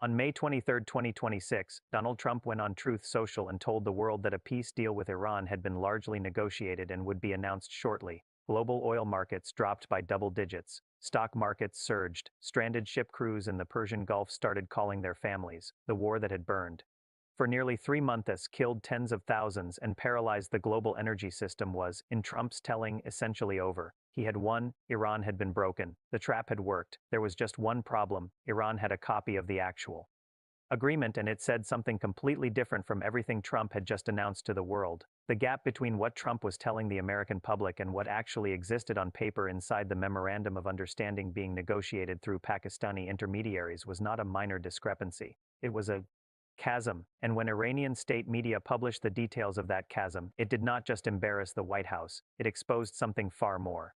On May 23, 2026, Donald Trump went on Truth Social and told the world that a peace deal with Iran had been largely negotiated and would be announced shortly. Global oil markets dropped by double digits. Stock markets surged. Stranded ship crews in the Persian Gulf started calling their families. The war that had burned for nearly 3 months killed tens of thousands and paralyzed the global energy system was, in Trump's telling, essentially over. He had won, Iran had been broken, the trap had worked, there was just one problem: Iran had a copy of the actual agreement and it said something completely different from everything Trump had just announced to the world. The gap between what Trump was telling the American public and what actually existed on paper inside the Memorandum of Understanding being negotiated through Pakistani intermediaries was not a minor discrepancy. It was a chasm, and when Iranian state media published the details of that chasm, it did not just embarrass the White House, it exposed something far more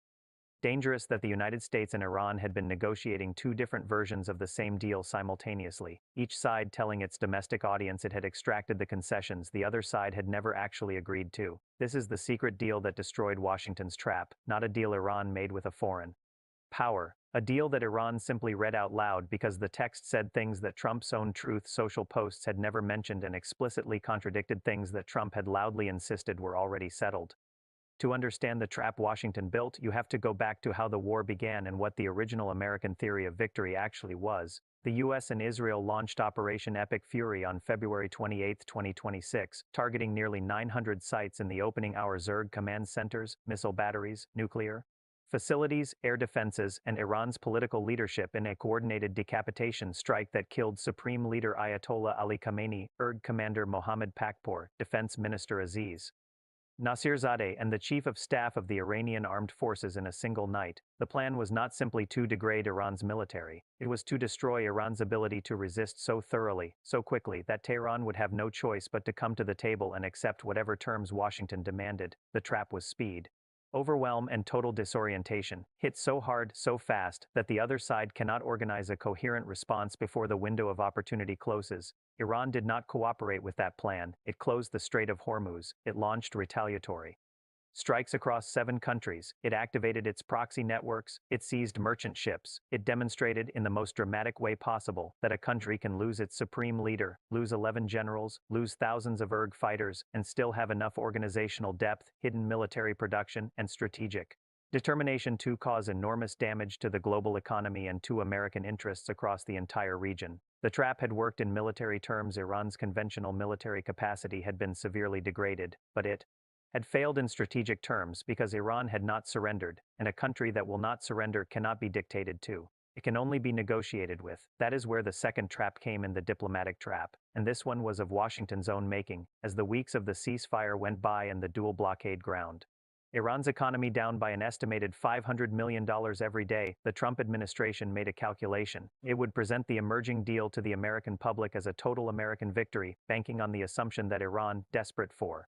dangerous: that the United States and Iran had been negotiating two different versions of the same deal simultaneously, each side telling its domestic audience it had extracted the concessions the other side had never actually agreed to. This is the secret deal that destroyed Washington's trap, not a deal Iran made with a foreign power. A deal that Iran simply read out loud because the text said things that Trump's own Truth Social posts had never mentioned and explicitly contradicted things that Trump had loudly insisted were already settled. To understand the trap Washington built, you have to go back to how the war began and what the original American theory of victory actually was. The US and Israel launched Operation Epic Fury on February 28, 2026, targeting nearly 900 sites in the opening hour: Zerg command centers, missile batteries, nuclear facilities, air defenses, and Iran's political leadership in a coordinated decapitation strike that killed Supreme Leader Ayatollah Ali Khamenei, IRG Commander Mohammad Pakpour, Defense Minister Aziz Nasirzadeh, and the Chief of Staff of the Iranian Armed Forces in a single night. The plan was not simply to degrade Iran's military, it was to destroy Iran's ability to resist so thoroughly, so quickly, that Tehran would have no choice but to come to the table and accept whatever terms Washington demanded. The trap was speed. Overwhelm and total disorientation, hit so hard, so fast, that the other side cannot organize a coherent response before the window of opportunity closes. Iran did not cooperate with that plan. It closed the Strait of Hormuz. It launched retaliatory strikes across 7 countries. It activated its proxy networks. It seized merchant ships. It demonstrated in the most dramatic way possible that a country can lose its supreme leader, lose 11 generals, lose thousands of IRG fighters, and still have enough organizational depth, hidden military production, and strategic determination to cause enormous damage to the global economy and to American interests across the entire region. The trap had worked in military terms. Iran's conventional military capacity had been severely degraded, but it had failed in strategic terms because Iran had not surrendered, and a country that will not surrender cannot be dictated to. It can only be negotiated with. That is where the second trap came in: the diplomatic trap. And this one was of Washington's own making, as the weeks of the ceasefire went by and the dual blockade ground Iran's economy down by an estimated $500 million every day. The Trump administration made a calculation. It would present the emerging deal to the American public as a total American victory, banking on the assumption that Iran, desperate for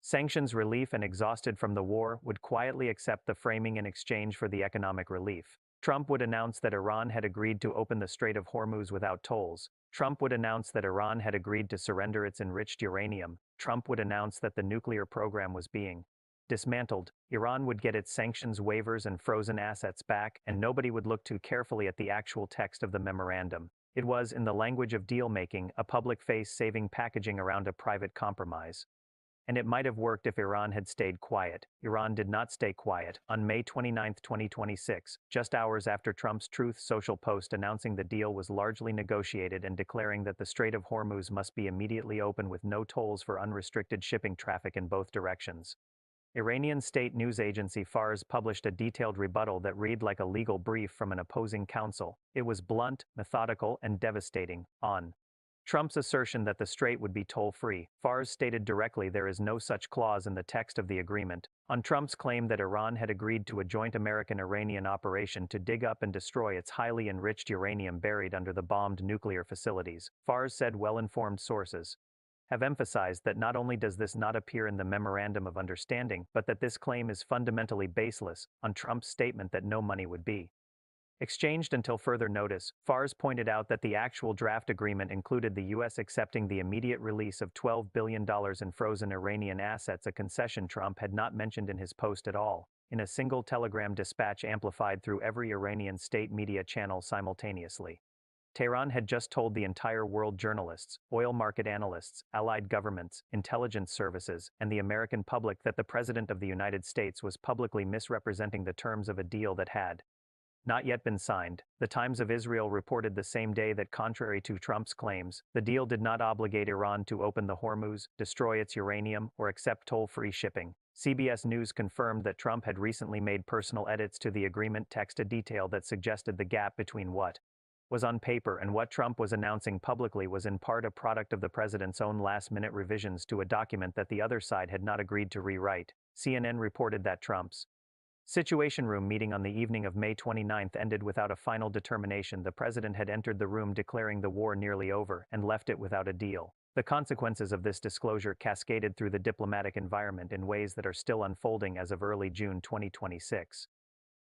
sanctions relief and exhausted from the war, would quietly accept the framing in exchange for the economic relief. Trump would announce that Iran had agreed to open the Strait of Hormuz without tolls. Trump would announce that Iran had agreed to surrender its enriched uranium. Trump would announce that the nuclear program was being dismantled. Iran would get its sanctions waivers and frozen assets back, and nobody would look too carefully at the actual text of the memorandum. It was, in the language of deal-making, a public face-saving packaging around a private compromise. And it might have worked if Iran had stayed quiet. Iran did not stay quiet. On May 29, 2026, just hours after Trump's Truth Social post announcing the deal was largely negotiated and declaring that the Strait of Hormuz must be immediately open with no tolls for unrestricted shipping traffic in both directions, Iranian state news agency Fars published a detailed rebuttal that read like a legal brief from an opposing counsel. It was blunt, methodical, and devastating. On Trump's assertion that the strait would be toll-free, Fars stated directly there is no such clause in the text of the agreement. On Trump's claim that Iran had agreed to a joint American-Iranian operation to dig up and destroy its highly enriched uranium buried under the bombed nuclear facilities, Fars said well-informed sources have emphasized that not only does this not appear in the Memorandum of Understanding, but that this claim is fundamentally baseless. On Trump's statement that no money would be exchanged until further notice, Fars pointed out that the actual draft agreement included the U.S. accepting the immediate release of $12 billion in frozen Iranian assets, a concession Trump had not mentioned in his post at all, in a single telegram dispatch amplified through every Iranian state media channel simultaneously. Tehran had just told the entire world, journalists, oil market analysts, allied governments, intelligence services, and the American public, that the President of the United States was publicly misrepresenting the terms of a deal that had not yet been signed. The Times of Israel reported the same day that, contrary to Trump's claims, the deal did not obligate Iran to open the Hormuz, destroy its uranium, or accept toll-free shipping. CBS News confirmed that Trump had recently made personal edits to the agreement text, a detail that suggested the gap between what was on paper and what Trump was announcing publicly was in part a product of the president's own last-minute revisions to a document that the other side had not agreed to rewrite. CNN reported that Trump's Situation Room meeting on the evening of May 29 ended without a final determination. The president had entered the room declaring the war nearly over and left it without a deal. The consequences of this disclosure cascaded through the diplomatic environment in ways that are still unfolding as of early June 2026.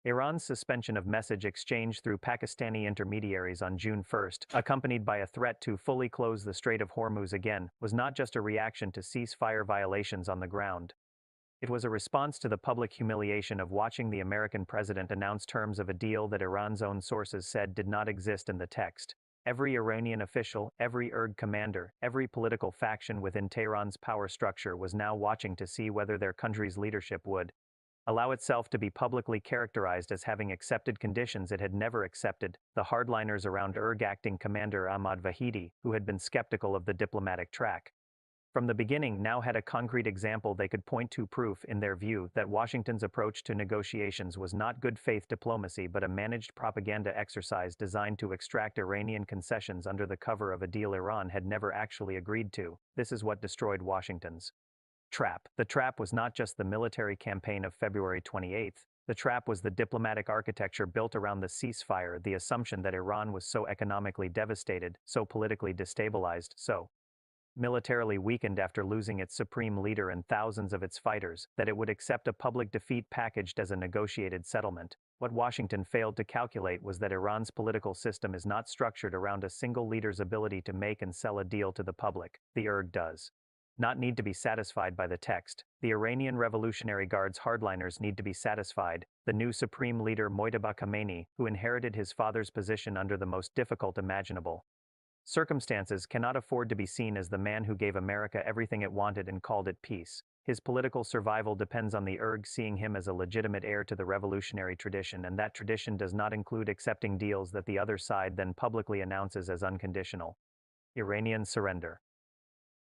Iran's suspension of message exchange through Pakistani intermediaries on June 1, accompanied by a threat to fully close the Strait of Hormuz again, was not just a reaction to ceasefire violations on the ground. It was a response to the public humiliation of watching the American president announce terms of a deal that Iran's own sources said did not exist in the text. Every Iranian official, every IRG commander, every political faction within Tehran's power structure was now watching to see whether their country's leadership would allow itself to be publicly characterized as having accepted conditions it had never accepted. The hardliners around IRG acting commander Ahmad Vahidi, who had been skeptical of the diplomatic track from the beginning, now had a concrete example they could point to, proof, in their view, that Washington's approach to negotiations was not good faith diplomacy but a managed propaganda exercise designed to extract Iranian concessions under the cover of a deal Iran had never actually agreed to. This is what destroyed Washington's trap. The trap was not just the military campaign of February 28. The trap was the diplomatic architecture built around the ceasefire, the assumption that Iran was so economically devastated, so politically destabilized, so militarily weakened after losing its supreme leader and thousands of its fighters, that it would accept a public defeat packaged as a negotiated settlement. What Washington failed to calculate was that Iran's political system is not structured around a single leader's ability to make and sell a deal to the public. The IRG does not need to be satisfied by the text. The Iranian Revolutionary Guard's hardliners need to be satisfied. The new supreme leader, Mojtaba Khamenei, who inherited his father's position under the most difficult imaginable circumstances, cannot afford to be seen as the man who gave America everything it wanted and called it peace. His political survival depends on the IRG seeing him as a legitimate heir to the revolutionary tradition, and that tradition does not include accepting deals that the other side then publicly announces as unconditional. Iranian surrender.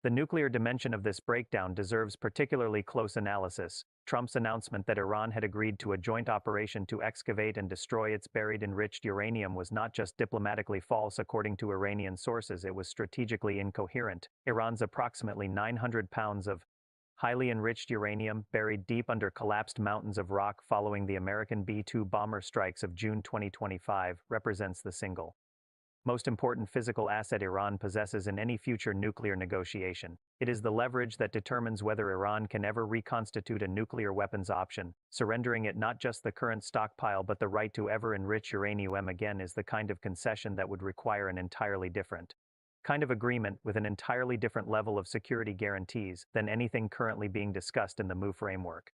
The nuclear dimension of this breakdown deserves particularly close analysis. Trump's announcement that Iran had agreed to a joint operation to excavate and destroy its buried enriched uranium was not just diplomatically false according to Iranian sources, it was strategically incoherent. Iran's approximately 900 pounds of highly enriched uranium, buried deep under collapsed mountains of rock following the American B-2 bomber strikes of June 2025, represents the single most important physical asset Iran possesses in any future nuclear negotiation. It is the leverage that determines whether Iran can ever reconstitute a nuclear weapons option. Surrendering it, not just the current stockpile but the right to ever enrich uranium again, is the kind of concession that would require an entirely different kind of agreement with an entirely different level of security guarantees than anything currently being discussed in the MOU framework.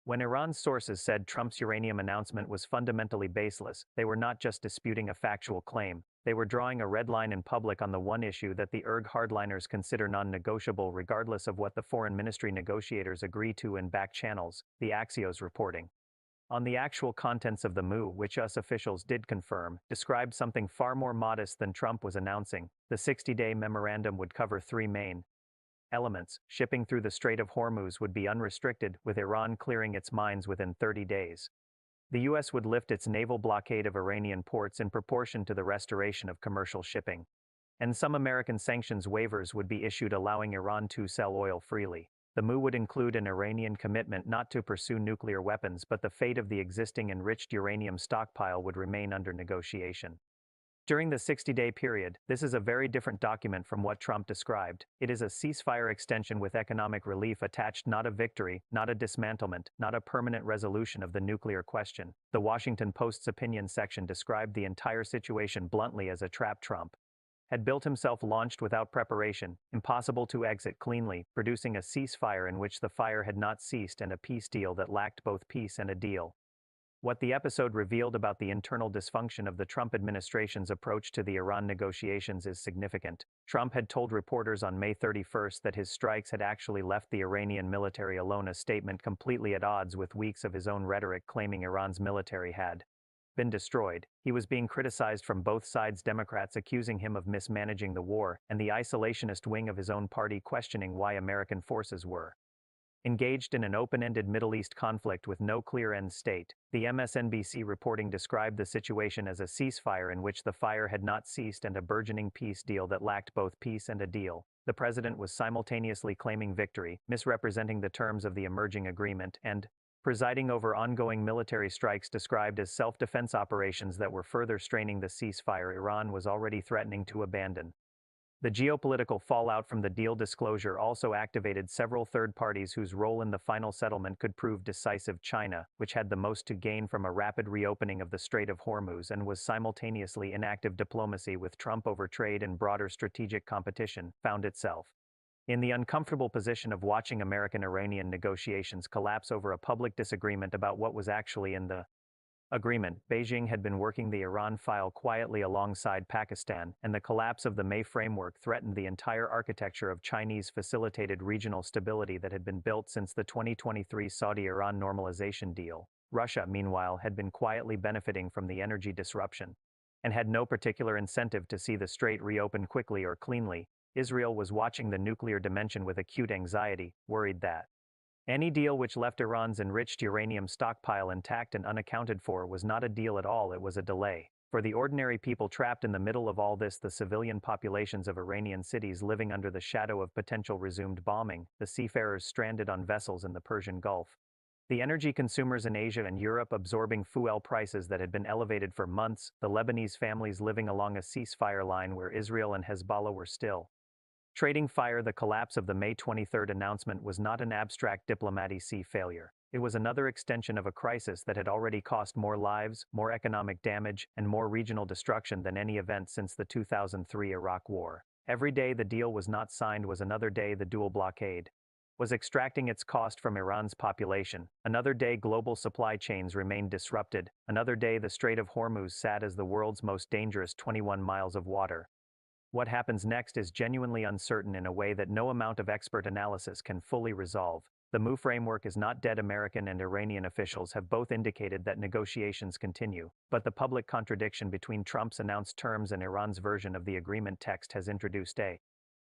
When Iran's sources said Trump's uranium announcement was fundamentally baseless, they were not just disputing a factual claim, they were drawing a red line in public on the one issue that the IRG hardliners consider non-negotiable regardless of what the foreign ministry negotiators agree to in back channels, the Axios reporting. On the actual contents of the MOU, which US officials did confirm, described something far more modest than Trump was announcing. The 60-day memorandum would cover three main elements. Shipping through the Strait of Hormuz would be unrestricted, with Iran clearing its mines within 30 days. The U.S. would lift its naval blockade of Iranian ports in proportion to the restoration of commercial shipping. And some American sanctions waivers would be issued allowing Iran to sell oil freely. The MOU would include an Iranian commitment not to pursue nuclear weapons, but the fate of the existing enriched uranium stockpile would remain under negotiation. During the 60-day period, this is a very different document from what Trump described. It is a ceasefire extension with economic relief attached, not a victory, not a dismantlement, not a permanent resolution of the nuclear question. The Washington Post's opinion section described the entire situation bluntly as a trap. Trump had built himself, launched without preparation, impossible to exit cleanly, producing a ceasefire in which the fire had not ceased and a peace deal that lacked both peace and a deal. What the episode revealed about the internal dysfunction of the Trump administration's approach to the Iran negotiations is significant. Trump had told reporters on May 31st that his strikes had actually left the Iranian military alone, a statement completely at odds with weeks of his own rhetoric claiming Iran's military had been destroyed. He was being criticized from both sides, Democrats accusing him of mismanaging the war, and the isolationist wing of his own party questioning why American forces were engaged in an open-ended Middle East conflict with no clear end state. The MSNBC reporting described the situation as a ceasefire in which the fire had not ceased and a burgeoning peace deal that lacked both peace and a deal. The president was simultaneously claiming victory, misrepresenting the terms of the emerging agreement, and presiding over ongoing military strikes described as self-defense operations that were further straining the ceasefire Iran was already threatening to abandon. The geopolitical fallout from the deal disclosure also activated several third parties whose role in the final settlement could prove decisive. China, which had the most to gain from a rapid reopening of the Strait of Hormuz and was simultaneously in active diplomacy with Trump over trade and broader strategic competition, found itself in the uncomfortable position of watching American-Iranian negotiations collapse over a public disagreement about what was actually in the agreement. Beijing had been working the Iran file quietly alongside Pakistan, and the collapse of the May framework threatened the entire architecture of Chinese-facilitated regional stability that had been built since the 2023 Saudi-Iran normalization deal. Russia, meanwhile, had been quietly benefiting from the energy disruption and had no particular incentive to see the strait reopen quickly or cleanly. Israel was watching the nuclear dimension with acute anxiety, worried that any deal which left Iran's enriched uranium stockpile intact and unaccounted for was not a deal at all, it was a delay. For the ordinary people trapped in the middle of all this, the civilian populations of Iranian cities living under the shadow of potential resumed bombing, the seafarers stranded on vessels in the Persian Gulf, the energy consumers in Asia and Europe absorbing fuel prices that had been elevated for months, the Lebanese families living along a ceasefire line where Israel and Hezbollah were still trading fire. The collapse of the May 23 announcement was not an abstract diplomacy failure. It was another extension of a crisis that had already cost more lives, more economic damage, and more regional destruction than any event since the 2003 Iraq War. Every day the deal was not signed was another day the dual blockade was extracting its cost from Iran's population. Another day global supply chains remained disrupted. Another day the Strait of Hormuz sat as the world's most dangerous 21 miles of water. What happens next is genuinely uncertain in a way that no amount of expert analysis can fully resolve. The MOU framework is not dead. American and Iranian officials have both indicated that negotiations continue, but the public contradiction between Trump's announced terms and Iran's version of the agreement text has introduced a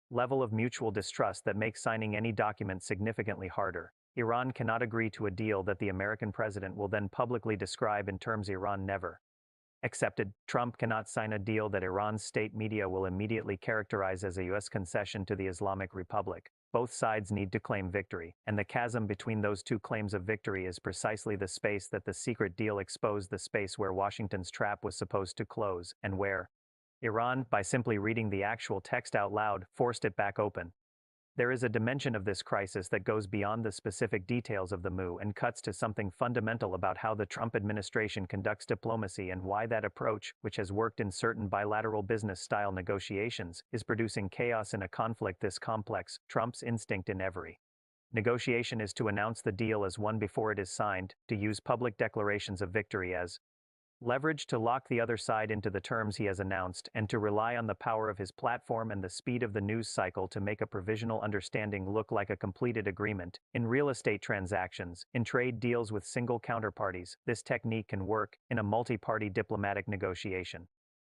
level of mutual distrust that makes signing any document significantly harder. Iran cannot agree to a deal that the American president will then publicly describe in terms Iran never accepted. Trump cannot sign a deal that Iran's state media will immediately characterize as a U.S. concession to the Islamic Republic. Both sides need to claim victory, and the chasm between those two claims of victory is precisely the space that the secret deal exposed, the space where Washington's trap was supposed to close, and where Iran, by simply reading the actual text out loud, forced it back open. There is a dimension of this crisis that goes beyond the specific details of the MOU and cuts to something fundamental about how the Trump administration conducts diplomacy and why that approach, which has worked in certain bilateral business-style negotiations, is producing chaos in a conflict this complex. Trump's instinct in every negotiation is to announce the deal as won before it is signed, to use public declarations of victory as leverage to lock the other side into the terms he has announced, and to rely on the power of his platform and the speed of the news cycle to make a provisional understanding look like a completed agreement. In real estate transactions, in trade deals with single counterparties, this technique can work. In a multi-party diplomatic negotiation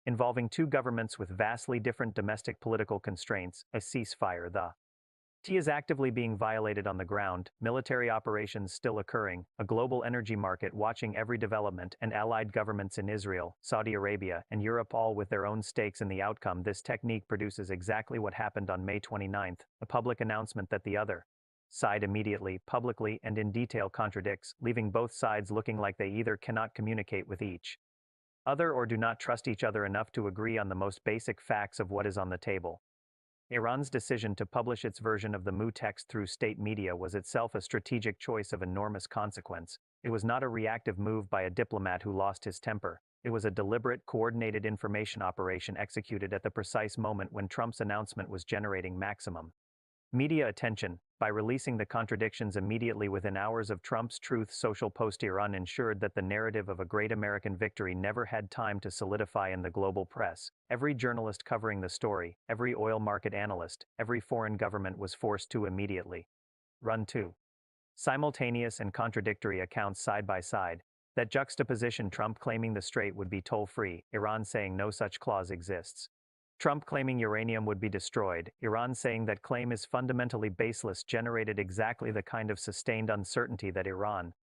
involving two governments with vastly different domestic political constraints, a ceasefire, the T is actively being violated on the ground, military operations still occurring, a global energy market watching every development, and allied governments in Israel, Saudi Arabia, and Europe all with their own stakes in the outcome. This technique produces exactly what happened on May 29, a public announcement that the other side immediately, publicly, and in detail contradicts, leaving both sides looking like they either cannot communicate with each other or do not trust each other enough to agree on the most basic facts of what is on the table. Iran's decision to publish its version of the MOU text through state media was itself a strategic choice of enormous consequence. It was not a reactive move by a diplomat who lost his temper. It was a deliberate, coordinated information operation executed at the precise moment when Trump's announcement was generating maximum Media attention, by releasing the contradictions immediately within hours of Trump's Truth Social post, Iran ensured that the narrative of a great American victory never had time to solidify in the global press. Every journalist covering the story, every oil market analyst, every foreign government was forced to immediately run two simultaneous and contradictory accounts side by side that juxtaposition: Trump claiming the strait would be toll-free, Iran saying no such clause exists. Trump claiming uranium would be destroyed, Iran saying that claim is fundamentally baseless, generated exactly the kind of sustained uncertainty that Iran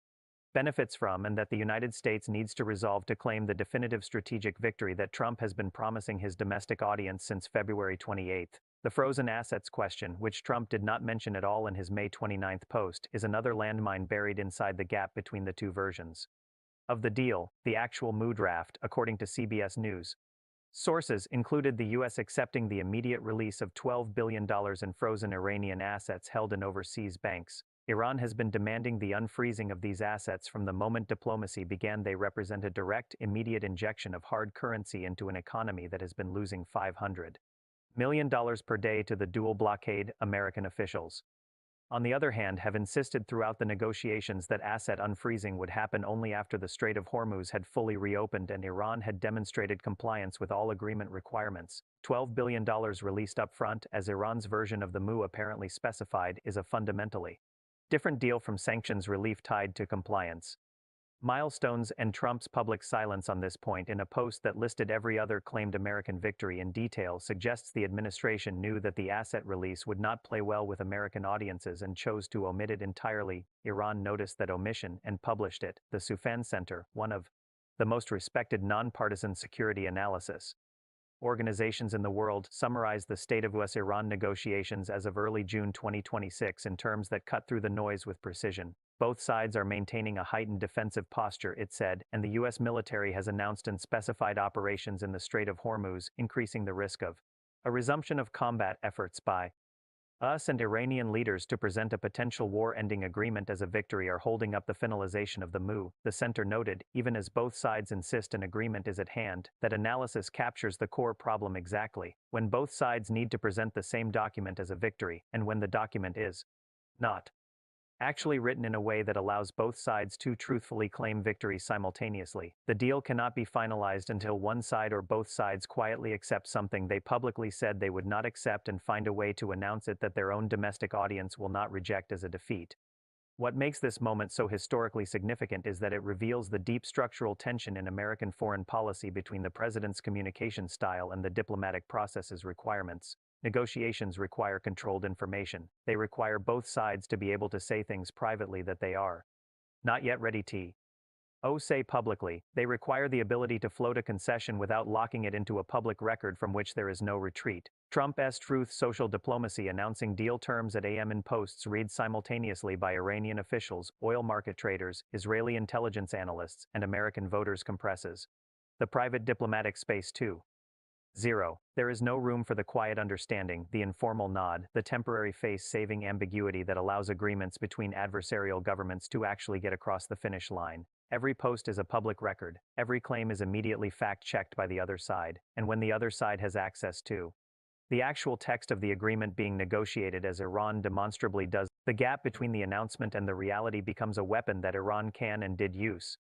benefits from and that the United States needs to resolve to claim the definitive strategic victory that Trump has been promising his domestic audience since February 28. The frozen assets question, which Trump did not mention at all in his May 29 post, is another landmine buried inside the gap between the two versions of the deal. The actual MOU draft, according to CBS News sources, included the U.S. accepting the immediate release of $12 billion in frozen Iranian assets held in overseas banks. Iran has been demanding the unfreezing of these assets from the moment diplomacy began. They represent a direct, immediate injection of hard currency into an economy that has been losing $500 million per day to the dual blockade. American officials, on the other hand, have insisted throughout the negotiations that asset unfreezing would happen only after the Strait of Hormuz had fully reopened and Iran had demonstrated compliance with all agreement requirements. $12 billion released up front, as Iran's version of the MOU apparently specified, is a fundamentally different deal from sanctions relief tied to compliance milestones and Trump's public silence on this point in a post that listed every other claimed American victory in detail suggests the administration knew that the asset release would not play well with American audiences and chose to omit it entirely. Iran noticed that omission and published it. The Soufan Center, one of the most respected nonpartisan security analysis organizations in the world, summarized the state of US-Iran negotiations as of early June 2026 in terms that cut through the noise with precision. Both sides are maintaining a heightened defensive posture, it said, and the U.S. military has announced and specified operations in the Strait of Hormuz, increasing the risk of a resumption of combat efforts by us and Iranian leaders to present a potential war-ending agreement as a victory are holding up the finalization of the MOU, the center noted, even as both sides insist an agreement is at hand. That analysis captures the core problem exactly: when both sides need to present the same document as a victory, and when the document is not actually written in a way that allows both sides to truthfully claim victory simultaneously. The deal cannot be finalized until one side or both sides quietly accept something they publicly said they would not accept and find a way to announce it that their own domestic audience will not reject as a defeat. What makes this moment so historically significant is that it reveals the deep structural tension in American foreign policy between the president's communication style and the diplomatic process's requirements. Negotiations require controlled information. They require both sides to be able to say things privately that they are not yet ready to say publicly. They require the ability to float a concession without locking it into a public record from which there is no retreat. Trump's Truth Social diplomacy announcing deal terms at AM in posts read simultaneously by Iranian officials, oil market traders, Israeli intelligence analysts, and American voters compresses the private diplomatic space too. 0. There is no room for the quiet understanding, the informal nod, the temporary face-saving ambiguity that allows agreements between adversarial governments to actually get across the finish line. Every post is a public record. Every claim is immediately fact-checked by the other side, and when the other side has access to the actual text of the agreement being negotiated, as Iran demonstrably does, the gap between the announcement and the reality becomes a weapon that Iran can and did use.